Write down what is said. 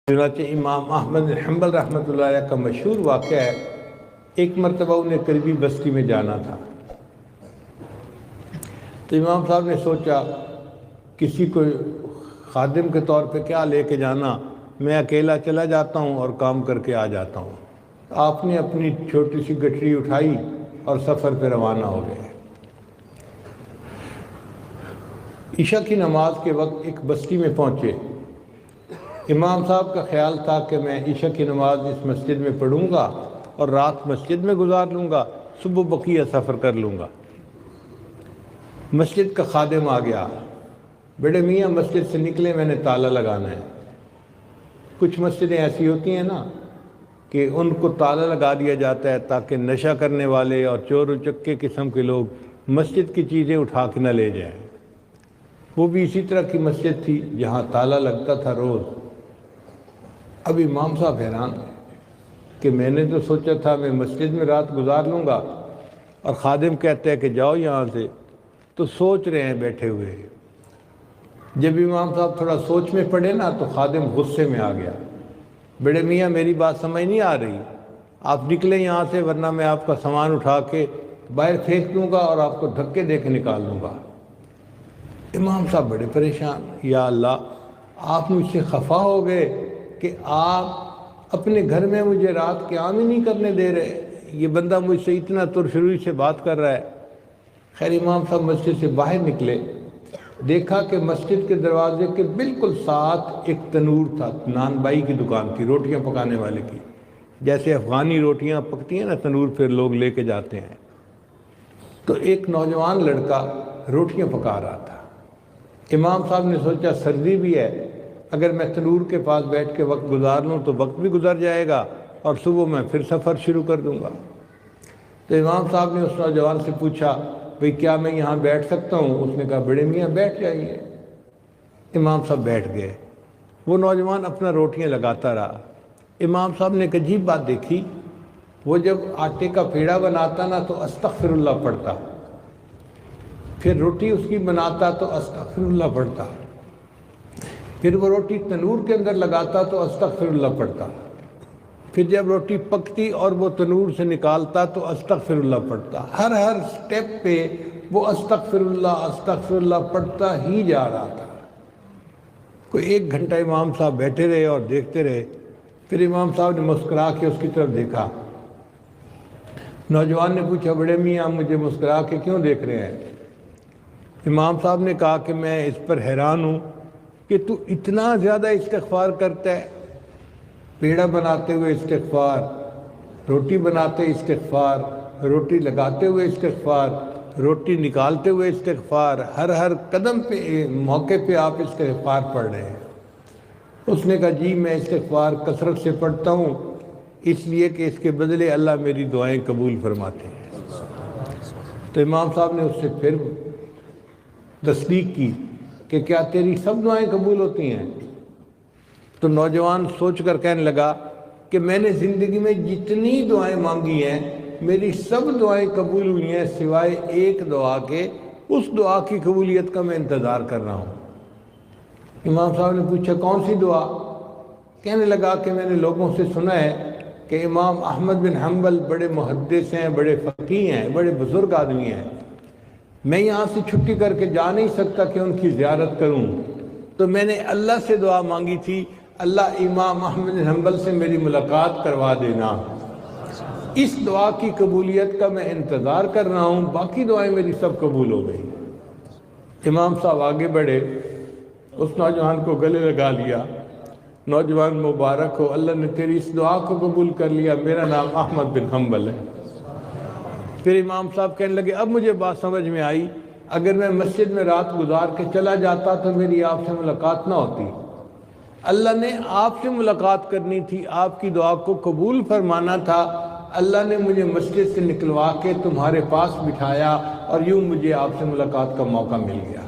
چنانچہ امام احمد بن حنبل رحمۃ اللہ علیہ کا مشہور واقعہ ہے، ایک مرتبہ انہیں قریبی بستی میں جانا تھا، تو امام صاحب نے سوچا کسی کو خادم کے طور پہ کیا لے کے جانا، میں اکیلا چلا جاتا ہوں اور کام کر کے آ جاتا ہوں۔ آپ نے اپنی چھوٹی سی گٹھری اٹھائی اور سفر پہ روانہ ہو گئے۔ عشاء کی نماز کے وقت ایک بستی میں پہنچے۔ امام صاحب کا خیال تھا کہ میں عشاء کی نماز اس مسجد میں پڑھوں گا اور رات مسجد میں گزار لوں گا، صبح بقیہ سفر کر لوں گا۔ مسجد کا خادم آ گیا، بڑے میاں مسجد سے نکلے، میں نے تالا لگانا ہے۔ کچھ مسجدیں ایسی ہوتی ہیں نا کہ ان کو تالا لگا دیا جاتا ہے تاکہ نشہ کرنے والے اور چور و چکے قسم کے لوگ مسجد کی چیزیں اٹھا کے نہ لے جائیں۔ وہ بھی اسی طرح کی مسجد تھی جہاں تالا لگتا تھا روز۔ اب امام صاحب حیران کہ میں نے تو سوچا تھا میں مسجد میں رات گزار لوں گا، اور خادم کہتا ہے کہ جاؤ یہاں سے، تو سوچ رہے ہیں بیٹھے ہوئے۔ جب امام صاحب تھوڑا سوچ میں پڑے نا تو خادم غصے میں آ گیا، بڑے میاں میری بات سمجھ نہیں آ رہی، آپ نکلیں یہاں سے ورنہ میں آپ کا سامان اٹھا کے باہر پھینک دوں گا اور آپ کو دھکے دے کے نکال دوں گا۔ امام صاحب بڑے پریشان، یا اللہ آپ مجھ سے خفا ہو گئے کہ آپ اپنے گھر میں مجھے رات قیام ہی نہیں کرنے دے رہے، یہ بندہ مجھ سے اتنا ترشروئی سے بات کر رہا ہے۔ خیر امام صاحب مسجد سے باہر نکلے، دیکھا کہ مسجد کے دروازے کے بالکل ساتھ ایک تنور تھا، نان بائی کی دکان تھی، روٹیاں پکانے والے کی، جیسے افغانی روٹیاں پکتی ہیں نا تنور پھر لوگ لے کے جاتے ہیں۔ تو ایک نوجوان لڑکا روٹیاں پکا رہا تھا۔ امام صاحب نے سوچا سردی بھی ہے، اگر میں تنور کے پاس بیٹھ کے وقت گزار لوں تو وقت بھی گزر جائے گا اور صبح میں پھر سفر شروع کر دوں گا۔ تو امام صاحب نے اس نوجوان سے پوچھا بھئی کیا میں یہاں بیٹھ سکتا ہوں؟ اس نے کہا بڑے میاں بیٹھ جائیے۔ امام صاحب بیٹھ گئے، وہ نوجوان اپنا روٹیاں لگاتا رہا۔ امام صاحب نے ایک عجیب بات دیکھی، وہ جب آٹے کا پیڑا بناتا نا تو استغفر اللہ پڑھتا، پھر روٹی اس کی بناتا تو استغفر اللہ پڑھتا، پھر وہ روٹی تنور کے اندر لگاتا تو استغفر اللہ پڑھتا، پھر جب روٹی پکتی اور وہ تنور سے نکالتا تو استغفر اللہ پڑھتا۔ ہر سٹیپ پہ وہ استغفر اللہ پڑھتا ہی جا رہا تھا۔ کوئی 1 گھنٹہ امام صاحب بیٹھے رہے اور دیکھتے رہے، پھر امام صاحب نے مسکرا کے اس کی طرف دیکھا۔ نوجوان نے پوچھا بڑے میاں مجھے مسکرا کے کیوں دیکھ رہے ہیں؟ امام صاحب نے کہا کہ میں اس پر حیران ہوں کہ تو اتنا زیادہ استغفار کرتا ہے، پیڑا بناتے ہوئے استغفار، روٹی بناتے استغفار، روٹی لگاتے ہوئے استغفار، روٹی نکالتے ہوئے استغفار، ہر قدم پہ موقع پہ آپ استغفار پڑھ رہے ہیں۔ اس نے کہا جی میں استغفار کثرت سے پڑھتا ہوں اس لیے کہ اس کے بدلے اللہ میری دعائیں قبول فرماتے ہیں۔ تو امام صاحب نے اس سے پھر تصدیق کی کہ کیا تیری سب دعائیں قبول ہوتی ہیں؟ تو نوجوان سوچ کر کہنے لگا کہ میں نے زندگی میں جتنی دعائیں مانگی ہیں میری سب دعائیں قبول ہوئی ہیں سوائے ایک دعا کے، اس دعا کی قبولیت کا میں انتظار کر رہا ہوں۔ امام صاحب نے پوچھا کون سی دعا؟ کہنے لگا کہ میں نے لوگوں سے سنا ہے کہ امام احمد بن حنبل بڑے محدث ہیں، بڑے فقیہ ہیں، بڑے بزرگ آدمی ہیں، میں یہاں سے چھٹی کر کے جا نہیں سکتا کہ ان کی زیارت کروں، تو میں نے اللہ سے دعا مانگی تھی اللہ امام احمد بن حنبل سے میری ملاقات کروا دینا، اس دعا کی قبولیت کا میں انتظار کر رہا ہوں، باقی دعائیں میری سب قبول ہو گئی۔ امام صاحب آگے بڑھے، اس نوجوان کو گلے لگا لیا، نوجوان مبارک ہو، اللہ نے تیری اس دعا کو قبول کر لیا، میرا نام احمد بن حنبل ہے۔ پھر امام صاحب کہنے لگے اب مجھے بات سمجھ میں آئی، اگر میں مسجد میں رات گزار کے چلا جاتا تو میری آپ سے ملاقات نہ ہوتی، اللہ نے آپ سے ملاقات کرنی تھی، آپ کی دعا کو قبول فرمانا تھا، اللہ نے مجھے مسجد سے نکلوا کے تمہارے پاس بٹھایا اور یوں مجھے آپ سے ملاقات کا موقع مل گیا۔